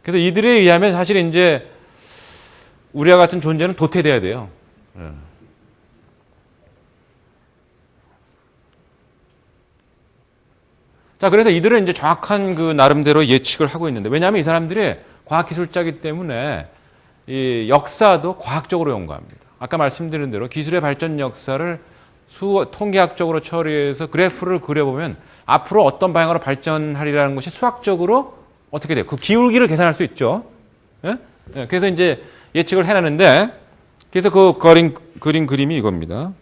그래서 이들에 의하면 사실 이제 우리와 같은 존재는 도태돼야 돼요. 자, 그래서 이들은 이제 정확한 그 나름대로 예측을 하고 있는데, 왜냐하면 이 사람들이 과학기술자이기 때문에 이 역사도 과학적으로 연구합니다. 아까 말씀드린 대로 기술의 발전 역사를 통계학적으로 처리해서 그래프를 그려보면 앞으로 어떤 방향으로 발전하리라는 것이 수학적으로 어떻게 돼요? 그 기울기를 계산할 수 있죠. 예? 그래서 이제 예측을 해놨는데, 그래서 그 그린 그림이 이겁니다.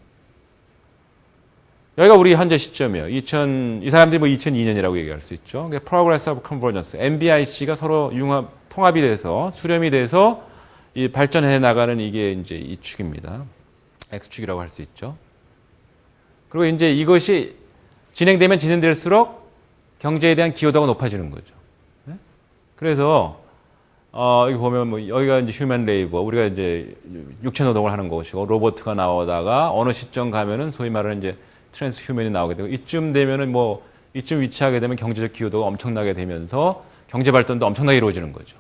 여기가 우리 현재 시점이에요. 이 사람들이 뭐 2002년이라고 얘기할 수 있죠. Progress of Convergence. MBIC가 서로 통합이 돼서, 수렴이 돼서 이 발전해 나가는 이게 이제 이 축입니다. X축이라고 할 수 있죠. 그리고 이제 이것이 진행되면 진행될수록 경제에 대한 기여도가 높아지는 거죠. 그래서 여기 보면 뭐 여기가 이제 휴먼 레이버, 우리가 이제 육체 노동을 하는 것이고, 로봇가 나오다가 어느 시점 가면은 소위 말하는 이제 트랜스 휴먼이 나오게 되고, 이쯤 되면은 뭐 이쯤 위치하게 되면 경제적 기여도가 엄청나게 되면서 경제 발전도 엄청나게 이루어지는 거죠.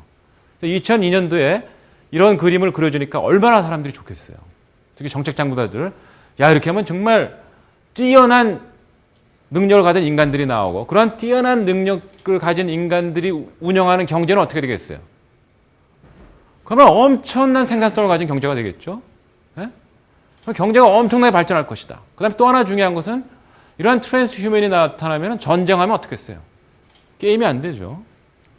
2002년도에 이런 그림을 그려주니까 얼마나 사람들이 좋겠어요. 특히 정책 당국자들, 야, 이렇게 하면 정말 뛰어난 능력을 가진 인간들이 나오고, 그런 뛰어난 능력을 가진 인간들이 운영하는 경제는 어떻게 되겠어요? 그러면 엄청난 생산성을 가진 경제가 되겠죠. 네? 경제가 엄청나게 발전할 것이다. 그 다음에 또 하나 중요한 것은 이러한 트랜스 휴먼이 나타나면 전쟁하면 어떻겠어요? 게임이 안 되죠.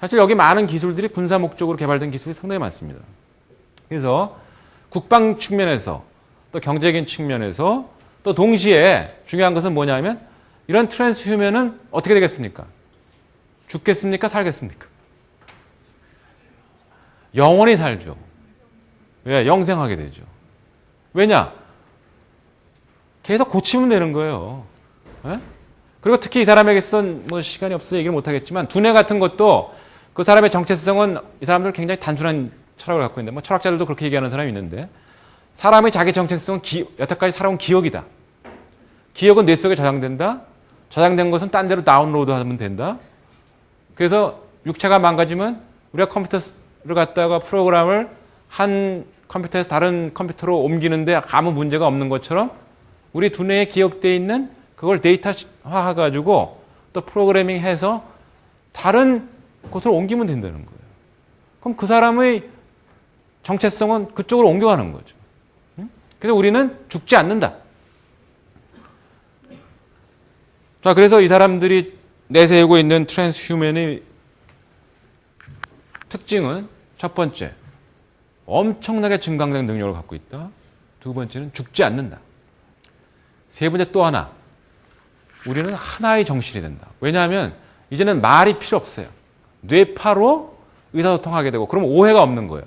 사실 여기 많은 기술들이 군사 목적으로 개발된 기술이 상당히 많습니다. 그래서 국방 측면에서 또 경제적인 측면에서 또 동시에 중요한 것은 뭐냐면 이런 트랜스 휴먼은 어떻게 되겠습니까? 죽겠습니까? 살겠습니까? 영원히 살죠. 왜? 영생하게 되죠. 왜냐? 계속 고치면 되는 거예요. 네? 그리고 특히 이 사람에게선 뭐 시간이 없어서 얘기를 못 하겠지만 두뇌 같은 것도 그 사람의 정체성은 이 사람들 굉장히 단순한 철학을 갖고 있는데, 뭐 철학자들도 그렇게 얘기하는 사람이 있는데, 사람의 자기 정체성은 여태까지 살아온 기억이다. 기억은 뇌 속에 저장된다. 저장된 것은 딴 데로 다운로드 하면 된다. 그래서 육체가 망가지면 우리가 컴퓨터를 갖다가 프로그램을 한 컴퓨터에서 다른 컴퓨터로 옮기는데 아무 문제가 없는 것처럼 우리 두뇌에 기억되어 있는 그걸 데이터화해가지고 또 프로그래밍해서 다른 곳으로 옮기면 된다는 거예요. 그럼 그 사람의 정체성은 그쪽으로 옮겨가는 거죠. 그래서 우리는 죽지 않는다. 자, 그래서 이 사람들이 내세우고 있는 트랜스 휴먼의 특징은 첫 번째, 엄청나게 증강된 능력을 갖고 있다. 두 번째는 죽지 않는다. 세 번째 또 하나, 우리는 하나의 정신이 된다. 왜냐하면 이제는 말이 필요 없어요. 뇌파로 의사소통하게 되고, 그러면 오해가 없는 거예요.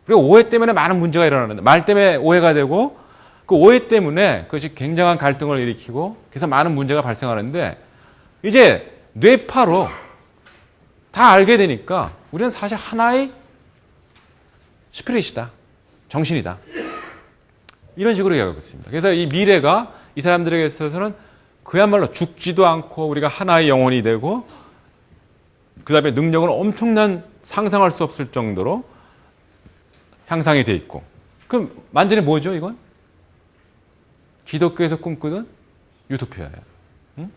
그리고 오해 때문에 많은 문제가 일어나는데, 말 때문에 오해가 되고, 그 오해 때문에 그것이 굉장한 갈등을 일으키고, 그래서 많은 문제가 발생하는데, 이제 뇌파로 다 알게 되니까 우리는 사실 하나의 스피릿이다. 정신이다. 이런 식으로 이야기하고 있습니다. 그래서 이 미래가 이 사람들에게 있어서는 그야말로 죽지도 않고 우리가 하나의 영혼이 되고, 그 다음에 능력은 엄청난 상상할 수 없을 정도로 향상이 돼 있고. 그럼 완전히 뭐죠, 이건? 기독교에서 꿈꾸는 유토피아예요. 응?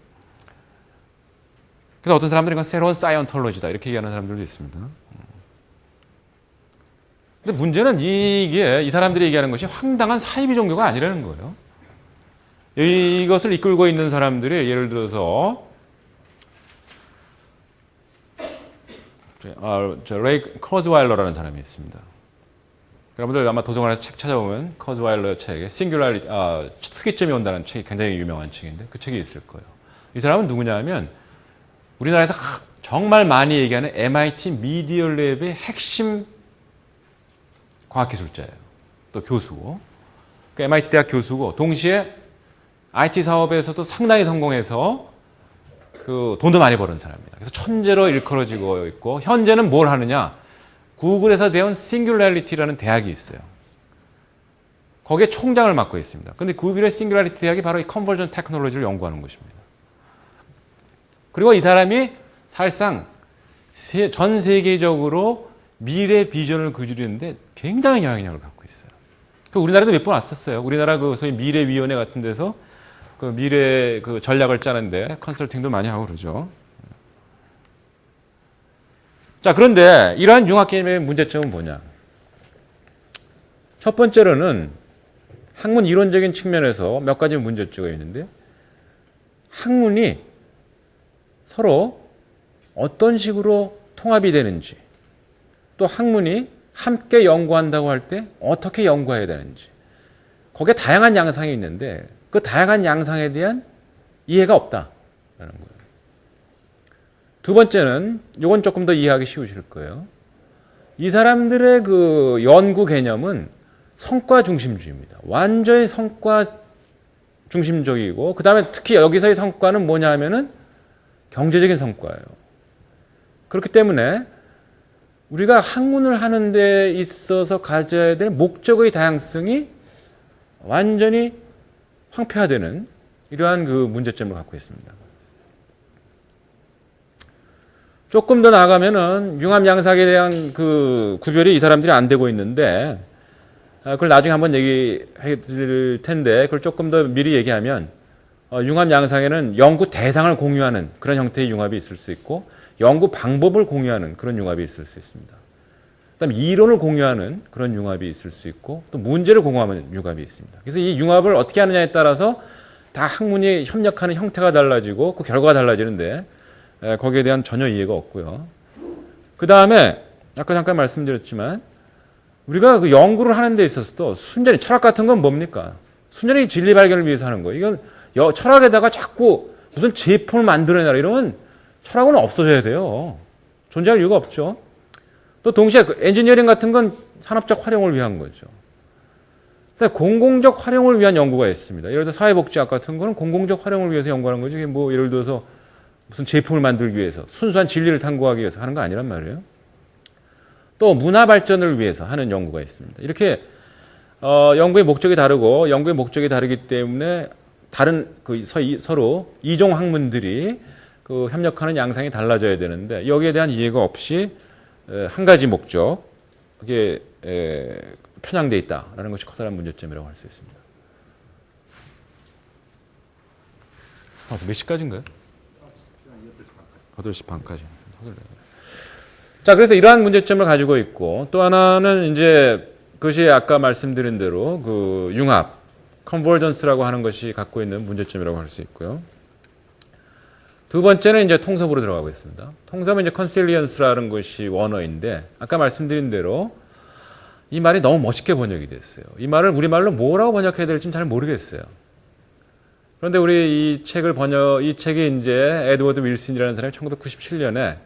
그래서 어떤 사람들은 이건 새로운 사이언톨로지다 이렇게 얘기하는 사람들도 있습니다. 근데 문제는 이게 이 사람들이 얘기하는 것이 황당한 사이비 종교가 아니라는 거예요. 이것을 이끌고 있는 사람들이 예를 들어서 레이 커즈와일러라는 사람이 있습니다. 여러분들 아마 도서관에서 책 찾아보면 커즈와일러 책에 싱귤라리티, 특이점이 온다는 책이 굉장히 유명한 책인데 그 책이 있을 거예요. 이 사람은 누구냐면 우리나라에서 정말 많이 얘기하는 MIT 미디어 랩의 핵심 과학기술자예요. 또 교수고. 그 MIT 대학 교수고 동시에 IT 사업에서도 상당히 성공해서 그 돈도 많이 버는 사람입니다. 그래서 천재로 일컬어지고 있고 현재는 뭘 하느냐? 구글에서 배운 싱귤라리티라는 대학이 있어요. 거기에 총장을 맡고 있습니다. 그런데 구글의 싱귤라리티 대학이 바로 이 컨버전 테크놀로지를 연구하는 곳입니다. 그리고 이 사람이 사실상 전 세계적으로 미래 비전을 그리는데 굉장히 영향력을 갖고 있어요. 우리나라도 몇 번 왔었어요. 우리나라 그 소위 미래위원회 같은 데서 그 미래 그 전략을 짜는데 컨설팅도 많이 하고 그러죠. 자, 그런데 이러한 융합 개념의 문제점은 뭐냐? 첫 번째로는 학문 이론적인 측면에서 몇 가지 문제점이 있는데, 학문이 서로 어떤 식으로 통합이 되는지, 또 학문이 함께 연구한다고 할 때 어떻게 연구해야 되는지, 거기에 다양한 양상이 있는데 그 다양한 양상에 대한 이해가 없다라는 거예요. 두 번째는, 이건 조금 더 이해하기 쉬우실 거예요. 이 사람들의 그 연구 개념은 성과 중심주의입니다. 완전히 성과 중심적이고, 그 다음에 특히 여기서의 성과는 뭐냐 하면은 경제적인 성과예요. 그렇기 때문에 우리가 학문을 하는 데 있어서 가져야 될 목적의 다양성이 완전히 황폐화되는 이러한 그 문제점을 갖고 있습니다. 조금 더 나아가면은 융합 양상에 대한 그 구별이 이 사람들이 안 되고 있는데, 그걸 나중에 한번 얘기해 드릴 텐데, 그걸 조금 더 미리 얘기하면, 융합 양상에는 연구 대상을 공유하는 그런 형태의 융합이 있을 수 있고, 연구 방법을 공유하는 그런 융합이 있을 수 있습니다. 그다음에 이론을 공유하는 그런 융합이 있을 수 있고, 또 문제를 공유하는 융합이 있습니다. 그래서 이 융합을 어떻게 하느냐에 따라서 다 학문이 협력하는 형태가 달라지고 그 결과가 달라지는데, 거기에 대한 전혀 이해가 없고요. 그 다음에 아까 잠깐 말씀드렸지만, 우리가 그 연구를 하는 데 있어서도 순전히 철학 같은 건 뭡니까? 순전히 진리 발견을 위해서 하는 거예요. 이건 철학에다가 자꾸 무슨 제품을 만들어내라 이러면 철학은 없어져야 돼요. 존재할 이유가 없죠. 또 동시에 엔지니어링 같은 건 산업적 활용을 위한 거죠. 공공적 활용을 위한 연구가 있습니다. 예를 들어서 사회복지학 같은 거는 공공적 활용을 위해서 연구하는 거죠. 뭐 예를 들어서 무슨 제품을 만들기 위해서, 순수한 진리를 탐구하기 위해서 하는 거 아니란 말이에요. 또 문화 발전을 위해서 하는 연구가 있습니다. 이렇게 연구의 목적이 다르고 연구의 목적이 다르기 때문에 다른 서로 이종 학문들이 그 협력하는 양상이 달라져야 되는데, 여기에 대한 이해가 없이 한 가지 목적, 그게 편향되어 있다라는 것이 커다란 문제점이라고 할 수 있습니다. 몇 시까지인가요? 8시 반까지. 자, 그래서 이러한 문제점을 가지고 있고, 또 하나는 이제 그것이 아까 말씀드린 대로 그 융합, 컨버전스라고 하는 것이 갖고 있는 문제점이라고 할 수 있고요. 두 번째는 이제 통섭으로 들어가고 있습니다. 통섭은 이제 컨실리언스라는 것이 원어인데, 아까 말씀드린 대로 이 말이 너무 멋있게 번역이 됐어요. 이 말을 우리말로 뭐라고 번역해야 될지는 잘 모르겠어요. 그런데 우리 이 책이 이제 에드워드 윌슨이라는 사람이 1997년에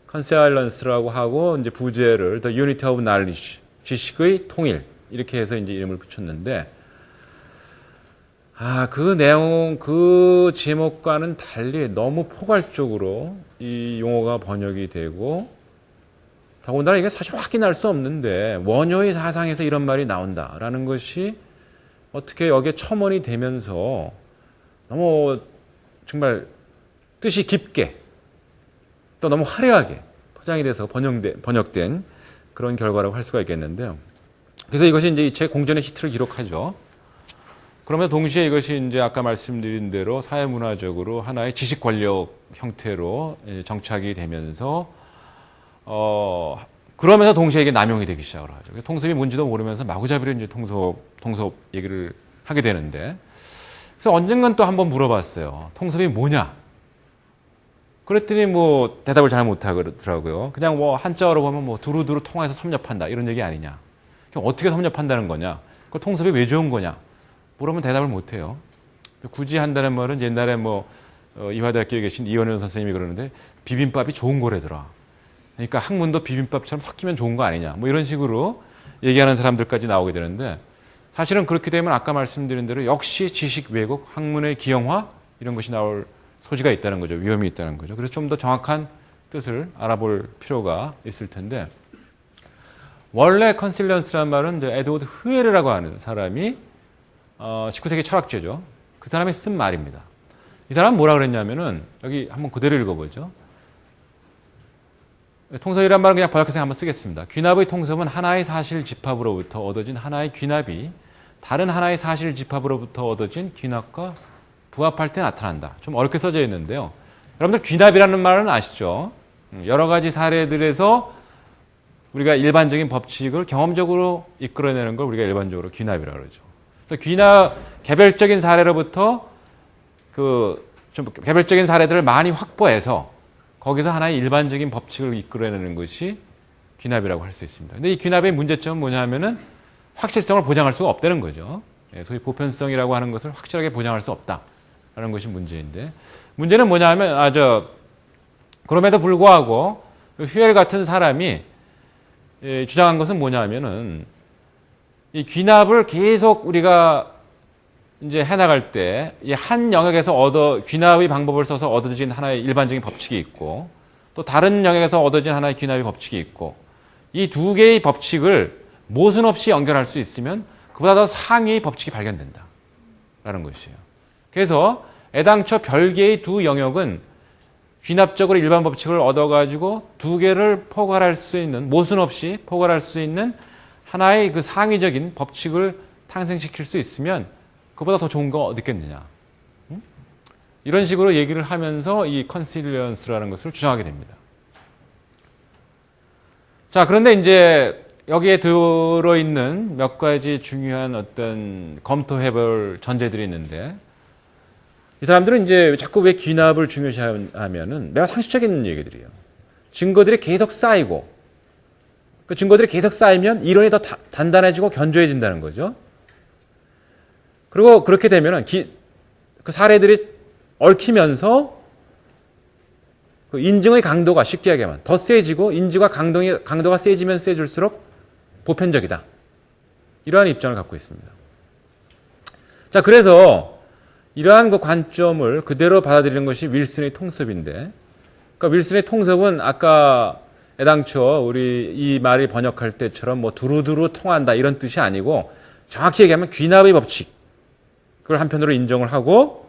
컨실리언스라고 하고 이제 부제를 The Unity of Knowledge, 지식의 통일, 이렇게 해서 이제 이름을 붙였는데, 그 내용, 그 제목과는 달리 너무 포괄적으로 이 용어가 번역이 되고, 더군다나 이게 사실 확인할 수 없는데 원효의 사상에서 이런 말이 나온다라는 것이 어떻게 여기에 첨언이 되면서 너무 정말 뜻이 깊게 또 너무 화려하게 포장이 돼서 번역된 그런 결과라고 할 수가 있겠는데요. 그래서 이것이 이제 이 책 공전의 히트를 기록하죠. 그러면서 동시에 이것이 이제 아까 말씀드린 대로 사회문화적으로 하나의 지식 권력 형태로 정착이 되면서 그러면서 동시에 이게 남용이 되기 시작을 하죠. 통섭이 뭔지도 모르면서 마구잡이로 이제 통섭 얘기를 하게 되는데, 그래서 언젠간 또 한번 물어봤어요. 통섭이 뭐냐? 그랬더니 뭐 대답을 잘 못하더라고요. 그냥 뭐 한자어로 보면 뭐 두루두루 통해서 섭렵한다 이런 얘기 아니냐? 어떻게 섭렵한다는 거냐? 그 통섭이 왜 좋은 거냐? 물으면 대답을 못해요. 굳이 한다는 말은 옛날에 뭐 이화대학교에 계신 이원현 선생님이 그러는데 비빔밥이 좋은 거래더라. 그러니까 학문도 비빔밥처럼 섞이면 좋은 거 아니냐? 뭐 이런 식으로 얘기하는 사람들까지 나오게 되는데, 사실은 그렇게 되면 아까 말씀드린 대로 역시 지식 왜곡, 학문의 기형화 이런 것이 나올 소지가 있다는 거죠. 위험이 있다는 거죠. 그래서 좀 더 정확한 뜻을 알아볼 필요가 있을 텐데, 원래 컨실리언스라는 말은 이제 에드워드 흐에르라고 하는 사람이 19세기 철학자죠. 그 사람이 쓴 말입니다. 이 사람은 뭐라 그랬냐면은, 여기 한번 그대로 읽어보죠. 통섭이란 말은 그냥 번역해서 한번 쓰겠습니다. 귀납의 통섭은 하나의 사실 집합으로부터 얻어진 하나의 귀납이 다른 하나의 사실 집합으로부터 얻어진 귀납과 부합할 때 나타난다. 좀 어렵게 써져 있는데요. 여러분들 귀납이라는 말은 아시죠? 여러 가지 사례들에서 우리가 일반적인 법칙을 경험적으로 이끌어내는 걸 우리가 일반적으로 귀납이라고 그러죠. 그래서 귀납, 개별적인 사례로부터 좀 개별적인 사례들을 많이 확보해서 거기서 하나의 일반적인 법칙을 이끌어내는 것이 귀납이라고 할 수 있습니다. 근데 이 귀납의 문제점은 뭐냐 하면은 확실성을 보장할 수가 없다는 거죠. 소위 보편성이라고 하는 것을 확실하게 보장할 수 없다라는 것이 문제인데, 문제는 뭐냐 하면, 그럼에도 불구하고 휴엘 같은 사람이 주장한 것은 뭐냐 하면은 이 귀납을 계속 우리가 이제 해나갈 때 이 한 영역에서 귀납의 방법을 써서 얻어진 하나의 일반적인 법칙이 있고 또 다른 영역에서 얻어진 하나의 귀납의 법칙이 있고 이 두 개의 법칙을 모순 없이 연결할 수 있으면 그보다 더 상위의 법칙이 발견된다 라는 것이에요. 그래서 애당초 별개의 두 영역은 귀납적으로 일반 법칙을 얻어가지고 두 개를 포괄할 수 있는, 모순 없이 포괄할 수 있는 하나의 그 상위적인 법칙을 탄생시킬 수 있으면 그보다 더 좋은 거 어딨겠느냐. 이런 식으로 얘기를 하면서 이 컨실리언스라는 것을 주장하게 됩니다. 자, 그런데 이제 여기에 들어있는 몇 가지 중요한 어떤 검토해볼 전제들이 있는데, 이 사람들은 이제 자꾸 왜 귀납을 중요시하면은 매우 상식적인 얘기들이에요. 증거들이 계속 쌓이고, 그 증거들이 계속 쌓이면 이론이 더 단단해지고 견조해진다는 거죠. 그리고 그렇게 되면은 그 사례들이 얽히면서 그 인증의 강도가, 쉽게 얘기하면 더 세지고 인증과 강도가 세지면 세질수록 보편적이다. 이러한 입장을 갖고 있습니다. 자, 그래서 이러한 그 관점을 그대로 받아들이는 것이 윌슨의 통섭인데, 그러니까 윌슨의 통섭은 아까 애당초 우리 이 말이 번역할 때처럼 뭐 두루두루 통한다 이런 뜻이 아니고 정확히 얘기하면 귀납의 법칙, 그걸 한편으로 인정을 하고,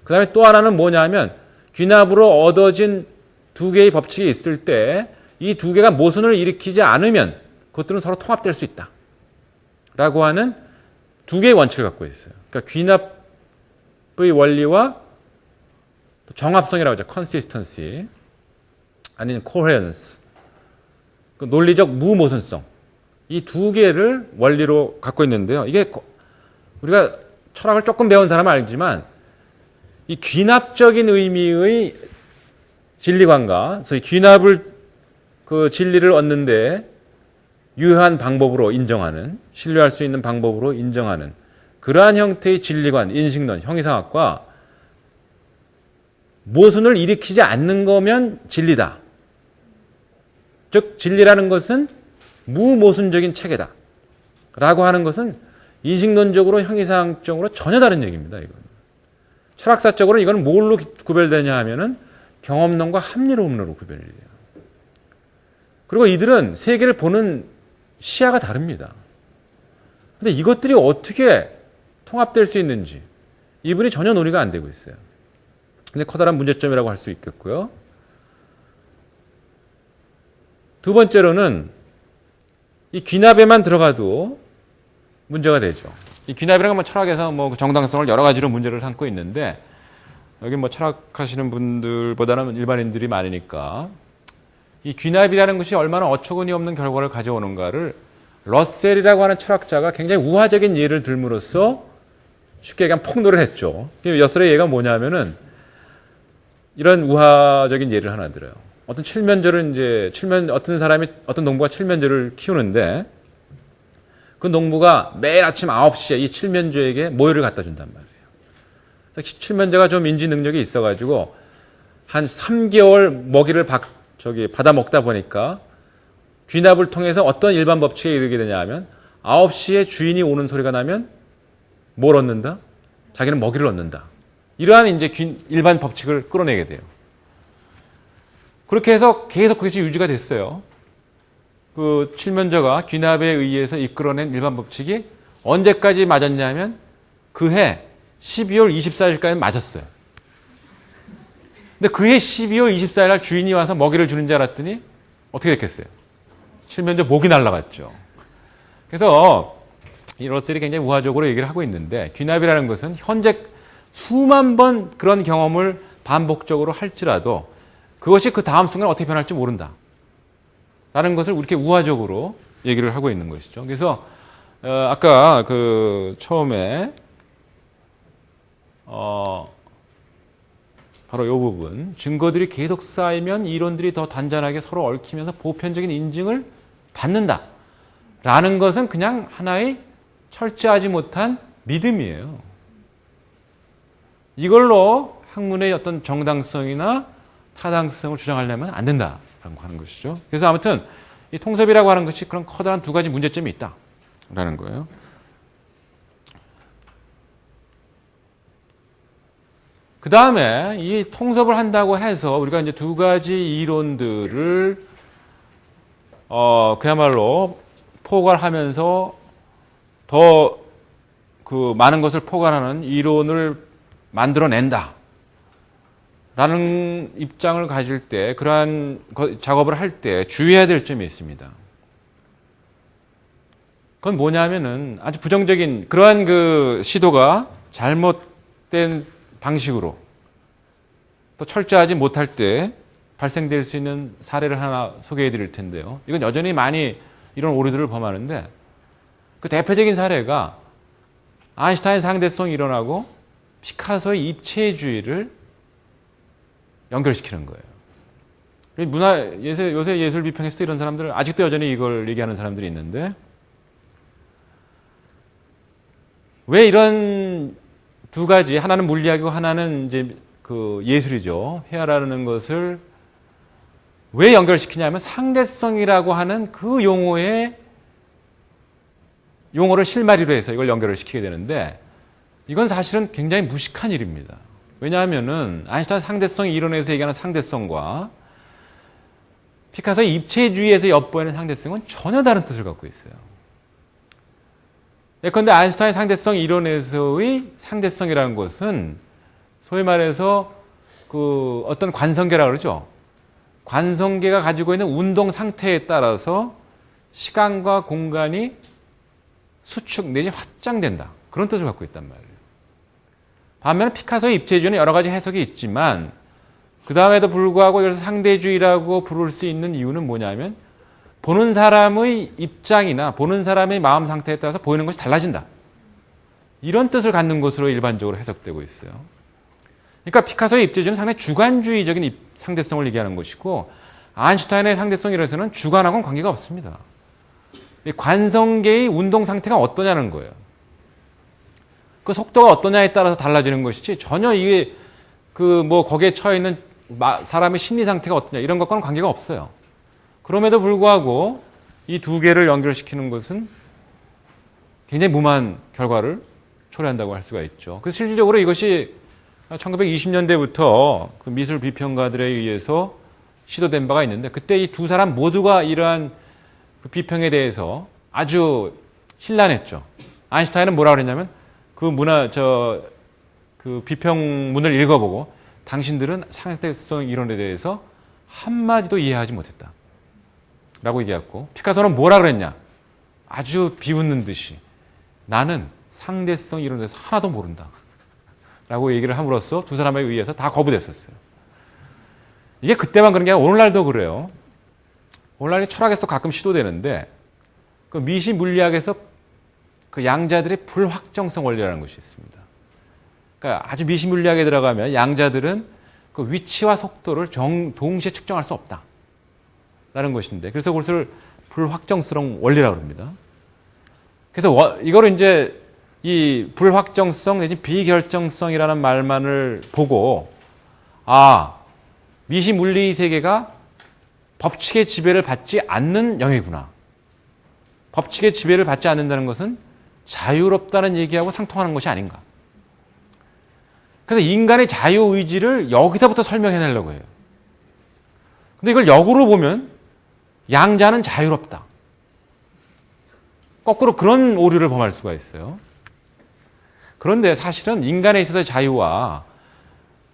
그 다음에 또 하나는 뭐냐 하면 귀납으로 얻어진 두 개의 법칙이 있을 때 이 두 개가 모순을 일으키지 않으면 그것들은 서로 통합될 수 있다 라고 하는 두 개의 원칙을 갖고 있어요. 그러니까 귀납의 원리와 정합성이라고 하죠. consistency 아니면 coherence, 그 논리적 무모순성, 이 두 개를 원리로 갖고 있는데요. 이게 우리가 철학을 조금 배운 사람은 알지만 이 귀납적인 의미의 진리관과 소위 귀납을 그 진리를 얻는데 유효한 방법으로 인정하는, 신뢰할 수 있는 방법으로 인정하는 그러한 형태의 진리관, 인식론, 형이상학과 모순을 일으키지 않는 거면 진리다. 즉 진리라는 것은 무모순적인 체계다 라고 하는 것은 인식론적으로 형이상학적으로 전혀 다른 얘기입니다. 이건. 철학사적으로 이건 뭘로 구별되냐 하면은 경험론과 합리론으로 구별이 돼요. 그리고 이들은 세계를 보는 시야가 다릅니다. 근데 이것들이 어떻게 통합될 수 있는지 이분이 전혀 논의가 안 되고 있어요. 근데 커다란 문제점이라고 할 수 있겠고요. 두 번째로는 이 귀납에만 들어가도 문제가 되죠. 이 귀납이라는 건 철학에서 뭐 정당성을 여러 가지로 문제를 삼고 있는데, 여기 뭐 철학하시는 분들보다는 일반인들이 많으니까 이 귀납이라는 것이 얼마나 어처구니 없는 결과를 가져오는가를 러셀이라고 하는 철학자가 굉장히 우화적인 예를 들므로써 쉽게 얘기하면 폭로를 했죠. 러셀의 예가 뭐냐면은 이런 우화적인 예를 하나 들어요. 어떤 어떤 사람이, 어떤 농부가 칠면조를 키우는데 그 농부가 매일 아침 9시에 이 칠면조에게 모유를 갖다 준단 말이에요. 칠면조가 좀 인지 능력이 있어가지고 한 3개월 먹이를 받아 먹다 보니까 귀납을 통해서 어떤 일반 법칙에 이르게 되냐 하면 9시에 주인이 오는 소리가 나면 뭘 얻는다? 자기는 먹이를 얻는다. 이러한 이제 일반 법칙을 끌어내게 돼요. 그렇게 해서 계속 그것이 유지가 됐어요. 그 칠면조가 귀납에 의해서 이끌어낸 일반 법칙이 언제까지 맞았냐면 그해 12월 24일까지 맞았어요. 근데 그해 12월 24일 날 주인이 와서 먹이를 주는 줄 알았더니 어떻게 됐겠어요? 칠면조 목이 날아갔죠. 그래서 이 러셀이 굉장히 우화적으로 얘기를 하고 있는데 귀납이라는 것은 현재 수만 번 그런 경험을 반복적으로 할지라도 그것이 그 다음 순간 어떻게 변할지 모른다. 라는 것을 이렇게 우화적으로 얘기를 하고 있는 것이죠. 그래서 아까 그 처음에 바로 이 부분 증거들이 계속 쌓이면 이론들이 더 단단하게 서로 얽히면서 보편적인 인증을 받는다. 라는 것은 그냥 하나의 철저하지 못한 믿음이에요. 이걸로 학문의 어떤 정당성이나 타당성을 주장하려면 안 된다라고 하는 것이죠. 그래서 아무튼 이 통섭이라고 하는 것이 그런 커다란 두 가지 문제점이 있다라는 거예요. 그 다음에 이 통섭을 한다고 해서 우리가 이제 두 가지 이론들을 그야말로 포괄하면서 더 그 많은 것을 포괄하는 이론을 만들어낸다. 라는 입장을 가질 때, 그러한 작업을 할 때 주의해야 될 점이 있습니다. 그건 뭐냐면은 아주 부정적인 그러한 그 시도가 잘못된 방식으로 또 철저하지 못할 때 발생될 수 있는 사례를 하나 소개해 드릴 텐데요. 이건 여전히 많이 이런 오류들을 범하는데 그 대표적인 사례가 아인슈타인 상대성 이론하고 피카소의 입체주의를 연결시키는 거예요. 요새 예술 비평에서도 이런 사람들, 아직도 여전히 이걸 얘기하는 사람들이 있는데, 왜 이런 두 가지, 하나는 물리학이고 하나는 이제 그 예술이죠. 회화라는 것을 왜 연결시키냐면 상대성이라고 하는 그 용어를 실마리로 해서 이걸 연결을 시키게 되는데, 이건 사실은 굉장히 무식한 일입니다. 왜냐하면은 아인슈타인 상대성 이론에서 얘기하는 상대성과 피카소의 입체주의에서 엿보이는 상대성은 전혀 다른 뜻을 갖고 있어요. 예컨대 아인슈타인 상대성 이론에서의 상대성이라는 것은 소위 말해서 그 어떤 관성계라고 그러죠. 관성계가 가지고 있는 운동 상태에 따라서 시간과 공간이 수축 내지 확장된다. 그런 뜻을 갖고 있단 말이에요. 반면에 피카소의 입체주의는 여러 가지 해석이 있지만 그 다음에도 불구하고 이걸 상대주의라고 부를 수 있는 이유는 뭐냐면 보는 사람의 입장이나 보는 사람의 마음 상태에 따라서 보이는 것이 달라진다. 이런 뜻을 갖는 것으로 일반적으로 해석되고 있어요. 그러니까 피카소의 입체주의는 상당히 주관주의적인 상대성을 얘기하는 것이고 아인슈타인의 상대성이라서는 주관하고는 관계가 없습니다. 관성계의 운동 상태가 어떠냐는 거예요. 그 속도가 어떠냐에 따라서 달라지는 것이지 전혀 이게 거기에 처해 있는 사람의 심리 상태가 어떠냐 이런 것과는 관계가 없어요. 그럼에도 불구하고 이 두 개를 연결시키는 것은 굉장히 무모한 결과를 초래한다고 할 수가 있죠. 그래서 실질적으로 이것이 1920년대부터 그 미술 비평가들에 의해서 시도된 바가 있는데 그때 이 두 사람 모두가 이러한 그 비평에 대해서 아주 신란했죠. 아인슈타인은 뭐라 그랬냐면 그 비평문을 읽어보고 당신들은 상대성 이론에 대해서 한마디도 이해하지 못했다. 라고 얘기했고 피카소는 뭐라 그랬냐? 아주 비웃는 듯이 나는 상대성 이론에 대해서 하나도 모른다. 라고 얘기를 함으로써 두 사람에 의해서 다 거부됐었어요. 이게 그때만 그런 게 아니라 오늘날도 그래요. 오늘날 철학에서도 가끔 시도되는데 그 미시 물리학에서 그 양자들의 불확정성 원리라는 것이 있습니다. 그러니까 아주 미시 물리학에 들어가면 양자들은 그 위치와 속도를 동시에 측정할 수 없다. 라는 것인데 그래서 그것을 불확정성 원리라고 합니다. 그래서 이거를 이제 이 불확정성 내지 비결정성이라는 말만을 보고 미시 물리 세계가 법칙의 지배를 받지 않는 영역이구나. 법칙의 지배를 받지 않는다는 것은 자유롭다는 얘기하고 상통하는 것이 아닌가. 그래서 인간의 자유의지를 여기서부터 설명해내려고 해요. 근데 이걸 역으로 보면 양자는 자유롭다. 거꾸로 그런 오류를 범할 수가 있어요. 그런데 사실은 인간에 있어서의 자유와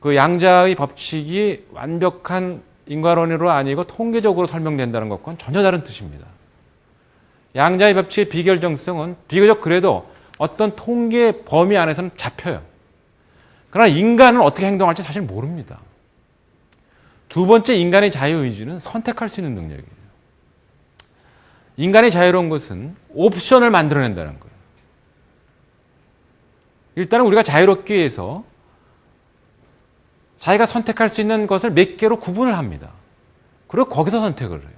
그 양자의 법칙이 완벽한 인과론으로 아니고 통계적으로 설명된다는 것과는 전혀 다른 뜻입니다. 양자의 법칙의 비결정성은 비교적 그래도 어떤 통계 범위 안에서는 잡혀요. 그러나 인간은 어떻게 행동할지 사실 모릅니다. 두 번째, 인간의 자유의지는 선택할 수 있는 능력이에요. 인간의 자유로운 것은 옵션을 만들어낸다는 거예요. 일단은 우리가 자유롭기 위해서 자기가 선택할 수 있는 것을 몇 개로 구분을 합니다. 그리고 거기서 선택을 해요.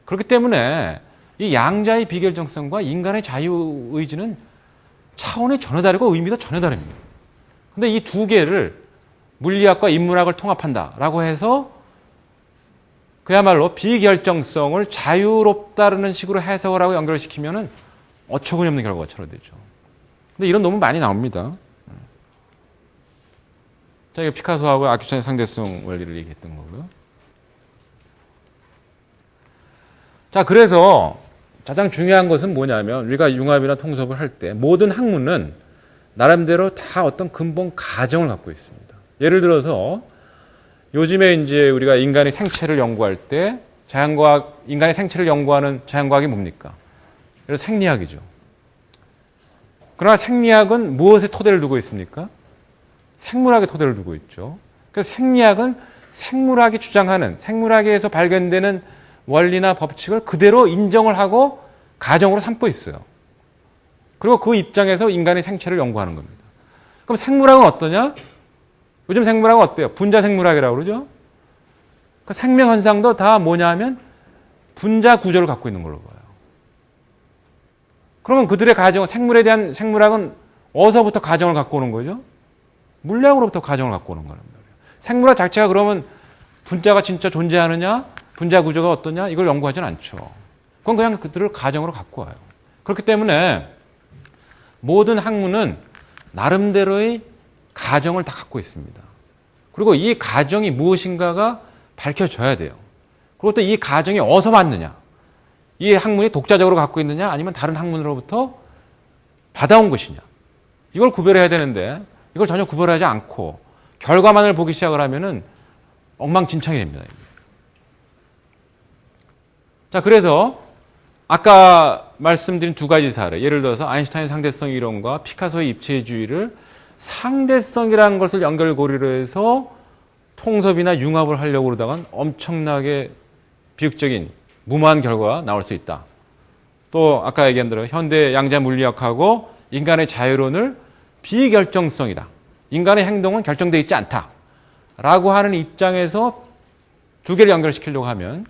그렇기 때문에 이 양자의 비결정성과 인간의 자유의지는 차원이 전혀 다르고 의미도 전혀 다릅니다. 근데 이 두 개를 물리학과 인문학을 통합한다라고 해서 그야말로 비결정성을 자유롭다는 식으로 해석을 하고 연결시키면은 어처구니 없는 결과가 초래되죠. 근데 이런 논문 많이 나옵니다. 자, 이게 피카소하고 아큐션의 상대성 원리를 얘기했던 거고요. 자, 그래서 가장 중요한 것은 뭐냐면 우리가 융합이나 통섭을 할 때 모든 학문은 나름대로 다 어떤 근본 가정을 갖고 있습니다. 예를 들어서 요즘에 이제 우리가 인간의 생체를 연구할 때 자연과학, 인간의 생체를 연구하는 자연과학이 뭡니까? 예를 들어 생리학이죠. 그러나 생리학은 무엇에 토대를 두고 있습니까? 생물학에 토대를 두고 있죠. 그래서 생리학은 생물학이 주장하는, 생물학에서 발견되는 원리나 법칙을 그대로 인정을 하고 가정으로 삼고 있어요. 그리고 그 입장에서 인간의 생체를 연구하는 겁니다. 그럼 생물학은 어떠냐? 요즘 생물학은 어때요? 분자 생물학이라고 그러죠? 그 생명 현상도 다 뭐냐 하면 분자 구조를 갖고 있는 걸로 봐요. 그러면 그들의 가정, 생물에 대한 생물학은 어디서부터 가정을 갖고 오는 거죠? 물리학으로부터 가정을 갖고 오는 거란 말이에요. 생물학 자체가 그러면 분자가 진짜 존재하느냐, 분자 구조가 어떠냐, 이걸 연구하지는 않죠. 그건 그냥 그들을 가정으로 갖고 와요. 그렇기 때문에 모든 학문은 나름대로의 가정을 다 갖고 있습니다. 그리고 이 가정이 무엇인가가 밝혀져야 돼요. 그리고 또 이 가정이 어디서 왔느냐, 이 학문이 독자적으로 갖고 있느냐 아니면 다른 학문으로부터 받아온 것이냐, 이걸 구별해야 되는데 이걸 전혀 구별하지 않고 결과만을 보기 시작을 하면은 엉망진창이 됩니다. 자, 그래서 아까 말씀드린 두 가지 사례, 예를 들어서 아인슈타인 상대성 이론과 피카소의 입체주의를 상대성이라는 것을 연결고리로 해서 통섭이나 융합을 하려고 그러다간 엄청나게 비극적인 무모한 결과가 나올 수 있다. 또 아까 얘기한 대로 현대 양자 물리학하고 인간의 자유론을 비결정성이다. 인간의 행동은 결정되어 있지 않다. 라고 하는 입장에서 두 개를 연결시키려고 하면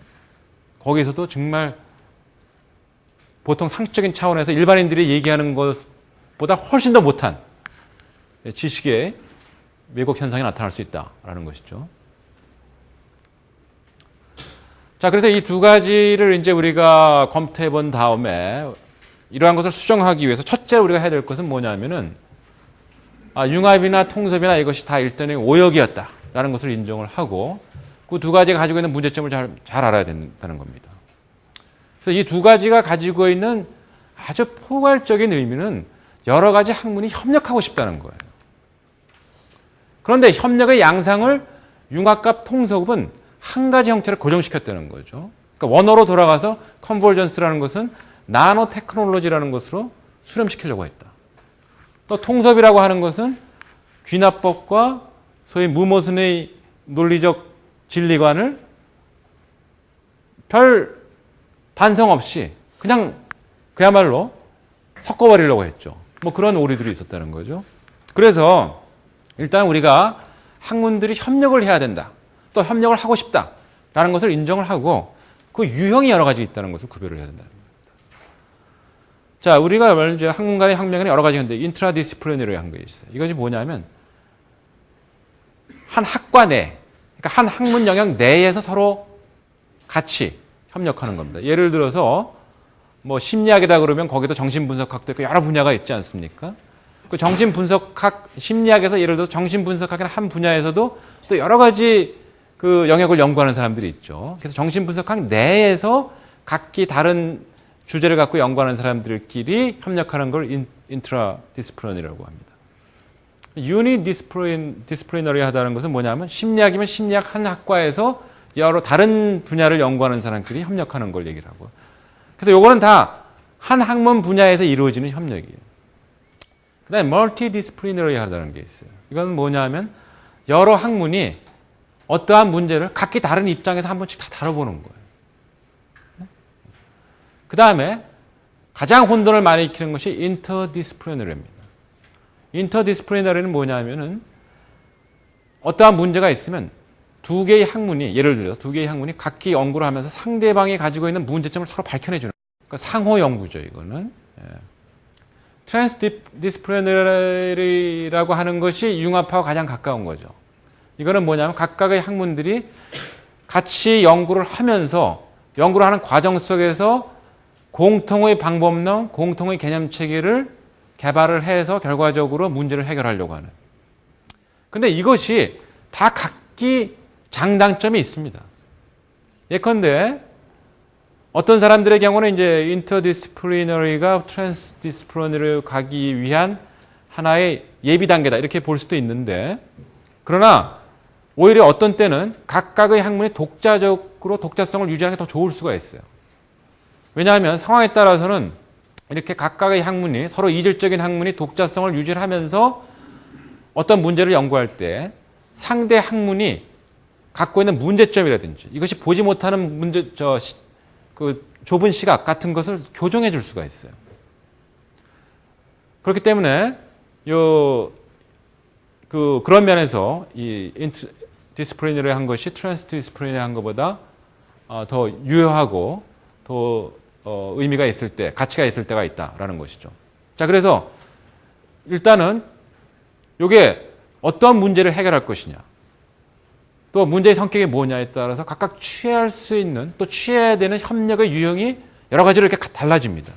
거기서도 정말 보통 상식적인 차원에서 일반인들이 얘기하는 것보다 훨씬 더 못한 지식의 왜곡 현상이 나타날 수 있다라는 것이죠. 자, 그래서 이 두 가지를 이제 우리가 검토해 본 다음에 이러한 것을 수정하기 위해서 첫째 우리가 해야 될 것은 뭐냐면은 융합이나 통섭이나 이것이 다 일단의 오역이었다라는 것을 인정을 하고 그 두 가지가 가지고 있는 문제점을 잘 알아야 된다는 겁니다. 그래서 이 두 가지가 가지고 있는 아주 포괄적인 의미는 여러 가지 학문이 협력하고 싶다는 거예요. 그런데 협력의 양상을 융합과 통섭은 한 가지 형태를 고정시켰다는 거죠. 그러니까 원어로 돌아가서 컨버전스라는 것은 나노 테크놀로지라는 것으로 수렴시키려고 했다. 또 통섭이라고 하는 것은 귀납법과 소위 무모순의 논리적 진리관을 별 반성 없이 그냥 그야말로 섞어버리려고 했죠. 뭐 그런 오류들이 있었다는 거죠. 그래서 일단 우리가 학문들이 협력을 해야 된다. 또 협력을 하고 싶다라는 것을 인정을 하고 그 유형이 여러 가지 있다는 것을 구별을 해야 된다는 겁니다. 자, 우리가 이제 학문 간의 학명에는 여러 가지 있는데 인트라디시플리너리 한 게 있어요. 이것이 뭐냐면 한 학과 내, 그러니까 한 학문 영역 내에서 서로 같이 협력하는 겁니다. 예를 들어서 뭐 심리학이다 그러면 거기도 정신분석학도 있고 여러 분야가 있지 않습니까? 그 정신분석학, 심리학에서 예를 들어서 정신분석학이나 한 분야에서도 또 여러 가지 그 영역을 연구하는 사람들이 있죠. 그래서 정신분석학 내에서 각기 다른 주제를 갖고 연구하는 사람들끼리 협력하는 걸 인트라디스플리너리라고 합니다. 유니디스플리너리 하다는 것은 뭐냐면 심리학이면 심리학 한 학과에서 여러 다른 분야를 연구하는 사람끼리 협력하는 걸 얘기를 하고. 그래서 요거는 다 한 학문 분야에서 이루어지는 협력이에요. 그 다음에 멀티디스플리너리 하다는 게 있어요. 이건 뭐냐면 여러 학문이 어떠한 문제를 각기 다른 입장에서 한 번씩 다 다뤄보는 거예요. 그 다음에 가장 혼돈을 많이 일으키는 것이 인터디스플리너리입니다. 인터디스플리너리는 뭐냐면은 어떠한 문제가 있으면 두 개의 학문이, 예를 들어서 두 개의 학문이 각기 연구를 하면서 상대방이 가지고 있는 문제점을 서로 밝혀내주는 거예요. 그러니까 상호 연구죠, 이거는. 트랜스디스플리너리라고 하는 것이 융합하고 가장 가까운 거죠. 이거는 뭐냐면 각각의 학문들이 같이 연구를 하면서 연구를 하는 과정 속에서 공통의 방법론, 공통의 개념 체계를 개발을 해서 결과적으로 문제를 해결하려고 하는. 근데 이것이 다 각기 장단점이 있습니다. 예컨대 어떤 사람들의 경우는 이제 인터디스플리너리가 트랜스디스플리너리로 가기 위한 하나의 예비 단계다 이렇게 볼 수도 있는데, 그러나 오히려 어떤 때는 각각의 학문이 독자적으로 독자성을 유지하는 게 더 좋을 수가 있어요. 왜냐하면 상황에 따라서는 이렇게 각각의 학문이 서로 이질적인 학문이 독자성을 유지하면서 어떤 문제를 연구할 때 상대 학문이 갖고 있는 문제점이라든지 이것이 보지 못하는 문제, 그 좁은 시각 같은 것을 교정해 줄 수가 있어요. 그렇기 때문에 그런 면에서 이 디스플리너리 한 것이 트랜스디스플리너리 한 것보다 더 유효하고 더 의미가 있을 때, 가치가 있을 때가 있다라는 것이죠. 자, 그래서 일단은 이게 어떤 문제를 해결할 것이냐, 또 문제의 성격이 뭐냐에 따라서 각각 취할 수 있는, 또 취해야 되는 협력의 유형이 여러 가지로 이렇게 달라집니다.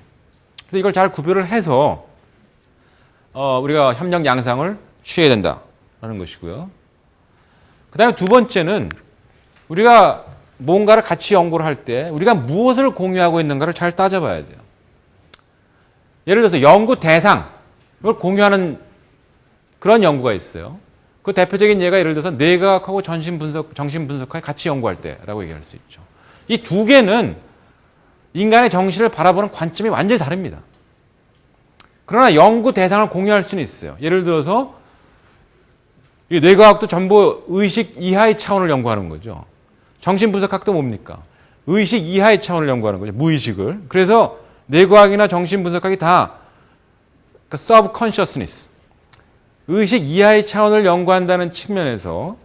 그래서 이걸 잘 구별을 해서 우리가 협력 양상을 취해야 된다라는 것이고요. 그 다음에 두 번째는 우리가 뭔가를 같이 연구를 할 때 우리가 무엇을 공유하고 있는가를 잘 따져봐야 돼요. 예를 들어서 연구 대상, 이걸 공유하는 그런 연구가 있어요. 그 대표적인 예가 예를 들어서 뇌과학하고 정신분석학이 같이 연구할 때라고 얘기할 수 있죠. 이 두 개는 인간의 정신을 바라보는 관점이 완전히 다릅니다. 그러나 연구 대상을 공유할 수는 있어요. 예를 들어서 이 뇌과학도 전부 의식 이하의 차원을 연구하는 거죠. 정신분석학도 뭡니까? 의식 이하의 차원을 연구하는 거죠. 무의식을. 그래서 뇌과학이나 정신분석학이 다 subconsciousness, 의식 이하의 차원을 연구한다는 측면에서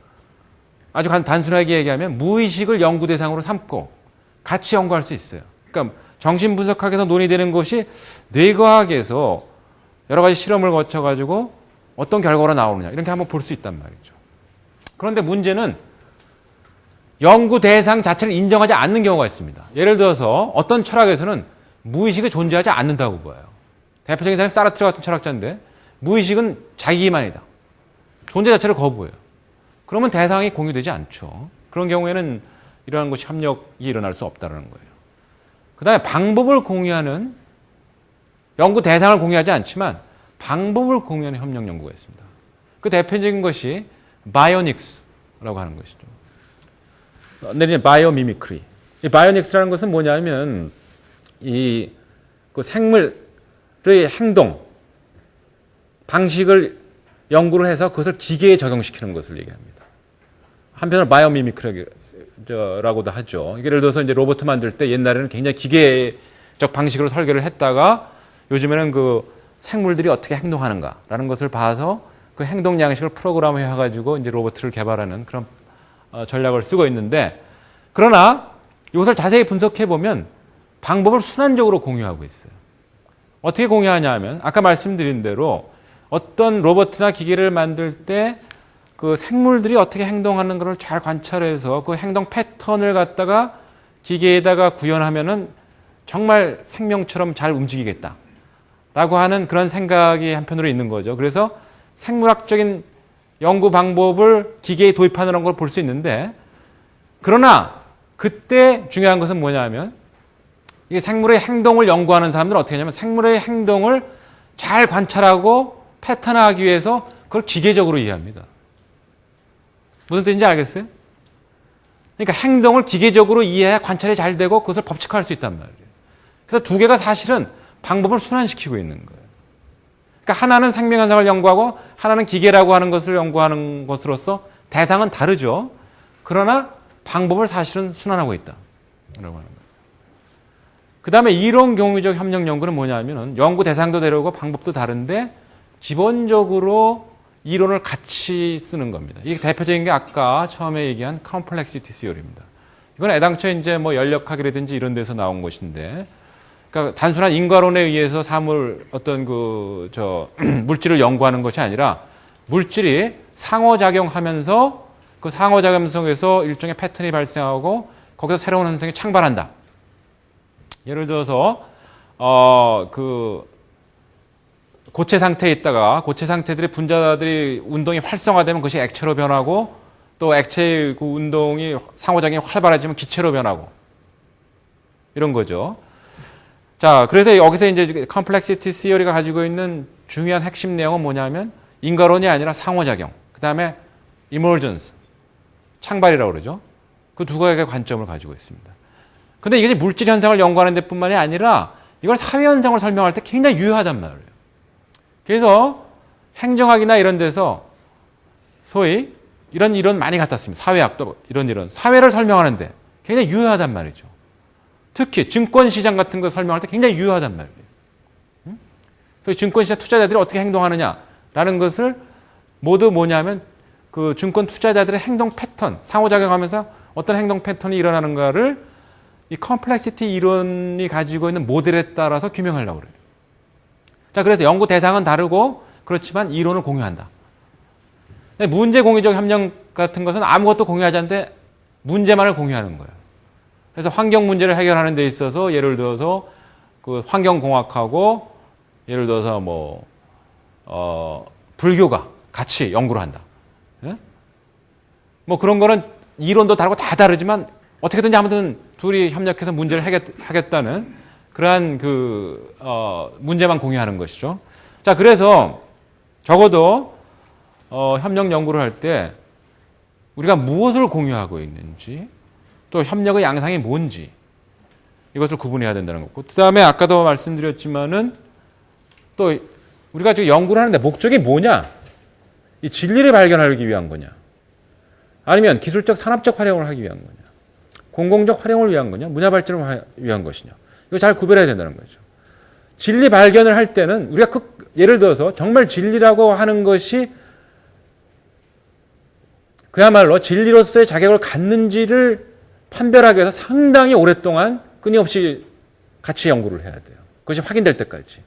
아주 단순하게 얘기하면 무의식을 연구 대상으로 삼고 같이 연구할 수 있어요. 그러니까 정신분석학에서 논의되는 것이 뇌과학에서 여러 가지 실험을 거쳐가지고 어떤 결과가 나오느냐 이렇게 한번 볼 수 있단 말이죠. 그런데 문제는 연구 대상 자체를 인정하지 않는 경우가 있습니다. 예를 들어서 어떤 철학에서는 무의식이 존재하지 않는다고 봐요. 대표적인 사람이 사르트르 같은 철학자인데 무의식은 자기만이다. 존재 자체를 거부해요. 그러면 대상이 공유되지 않죠. 그런 경우에는 이러한 것이 협력이 일어날 수 없다는 거예요. 그 다음에 방법을 공유하는, 연구 대상을 공유하지 않지만 방법을 공유하는 협력 연구가 있습니다. 그 대표적인 것이 바이오닉스라고 하는 것이죠. 내리는 바이오미미크리. 이 바이오닉스라는 것은 뭐냐면 그 생물의 행동, 방식을 연구를 해서 그것을 기계에 적용시키는 것을 얘기합니다. 한편으로 바이오미미크리라고도 하죠. 예를 들어서 이제 로봇 만들 때 옛날에는 굉장히 기계적 방식으로 설계를 했다가 요즘에는 그 생물들이 어떻게 행동하는가라는 것을 봐서 그 행동 양식을 프로그램해 가지고 이제 로봇을 개발하는 그런 전략을 쓰고 있는데, 그러나 이것을 자세히 분석해 보면 방법을 순환적으로 공유하고 있어요. 어떻게 공유하냐 하면 아까 말씀드린 대로 어떤 로봇이나 기계를 만들 때 그 생물들이 어떻게 행동하는 것을 잘 관찰해서 그 행동 패턴을 갖다가 기계에다가 구현하면은 정말 생명처럼 잘 움직이겠다라고 하는 그런 생각이 한편으로 있는 거죠. 그래서 생물학적인 연구 방법을 기계에 도입하는 걸 볼 수 있는데, 그러나 그때 중요한 것은 뭐냐 하면 이 생물의 행동을 연구하는 사람들은 어떻게 하냐면 생물의 행동을 잘 관찰하고 패턴화하기 위해서 그걸 기계적으로 이해합니다. 무슨 뜻인지 알겠어요? 그러니까 행동을 기계적으로 이해해야 관찰이 잘 되고 그것을 법칙화할 수 있단 말이에요. 그래서 두 개가 사실은 방법을 순환시키고 있는 거예요. 그러니까 하나는 생명현상을 연구하고 하나는 기계라고 하는 것을 연구하는 것으로서 대상은 다르죠. 그러나 방법을 사실은 순환하고 있다. 라고 하는 거예요. 그 다음에 이론 경위적 협력 연구는 뭐냐면은 연구 대상도 다르고 방법도 다른데 기본적으로 이론을 같이 쓰는 겁니다. 이게 대표적인 게 아까 처음에 얘기한 컴플렉시티 시어리입니다. 이건 애당초에 이제 뭐 연력학이라든지 이런 데서 나온 것인데, 그러니까 단순한 인과론에 의해서 어떤 물질을 연구하는 것이 아니라 물질이 상호작용하면서 그 상호작용 속에서 일종의 패턴이 발생하고 거기서 새로운 현상이 창발한다. 예를 들어서 고체 상태에 있다가 고체 상태들의 분자들이 운동이 활성화되면 그것이 액체로 변하고 또 액체의 그 운동이 상호작용이 활발해지면 기체로 변하고 이런 거죠. 자, 그래서 여기서 이제 컴플렉시티 시어리가 가지고 있는 중요한 핵심 내용은 뭐냐면 인과론이 아니라 상호작용, 그 다음에 emergence, 창발이라고 그러죠. 그 두 가지의 관점을 가지고 있습니다. 근데 이것이 물질 현상을 연구하는 데뿐만이 아니라 이걸 사회 현상을 설명할 때 굉장히 유효하단 말이에요. 그래서 행정학이나 이런 데서 소위 이런 이론 많이 갖다 씁니다. 사회학도 이런 사회를 설명하는데 굉장히 유효하단 말이죠. 특히 증권시장 같은 거 설명할 때 굉장히 유효하단 말이에요. 그래서 증권시장 투자자들이 어떻게 행동하느냐라는 것을 모두 뭐냐면 그 증권 투자자들의 행동 패턴, 상호작용하면서 어떤 행동 패턴이 일어나는가를 이 컴플렉시티 이론이 가지고 있는 모델에 따라서 규명하려고 그래요. 자, 그래서 연구 대상은 다르고 그렇지만 이론을 공유한다. 문제 공유적 협력 같은 것은 아무것도 공유하지 않는데 문제만을 공유하는 거예요. 그래서 환경 문제를 해결하는 데 있어서 예를 들어서 그 환경공학하고 예를 들어서 불교가 같이 연구를 한다. 예? 뭐 그런 거는 이론도 다르고 다 다르지만 어떻게든지 아무튼 둘이 협력해서 문제를 하겠다는 그러한 문제만 공유하는 것이죠. 자, 그래서 적어도 협력 연구를 할 때 우리가 무엇을 공유하고 있는지 또 협력의 양상이 뭔지 이것을 구분해야 된다는 거고, 그 다음에 아까도 말씀드렸지만은 또 우리가 지금 연구를 하는데 목적이 뭐냐? 이 진리를 발견하기 위한 거냐? 아니면 기술적 산업적 활용을 하기 위한 거냐? 공공적 활용을 위한 거냐? 문화 발전을 위한 것이냐? 이거 잘 구별해야 된다는 거죠. 진리 발견을 할 때는 우리가 예를 들어서 정말 진리라고 하는 것이 그야말로 진리로서의 자격을 갖는지를 판별하기 위해서 상당히 오랫동안 끊임없이 같이 연구를 해야 돼요. 그것이 확인될 때까지.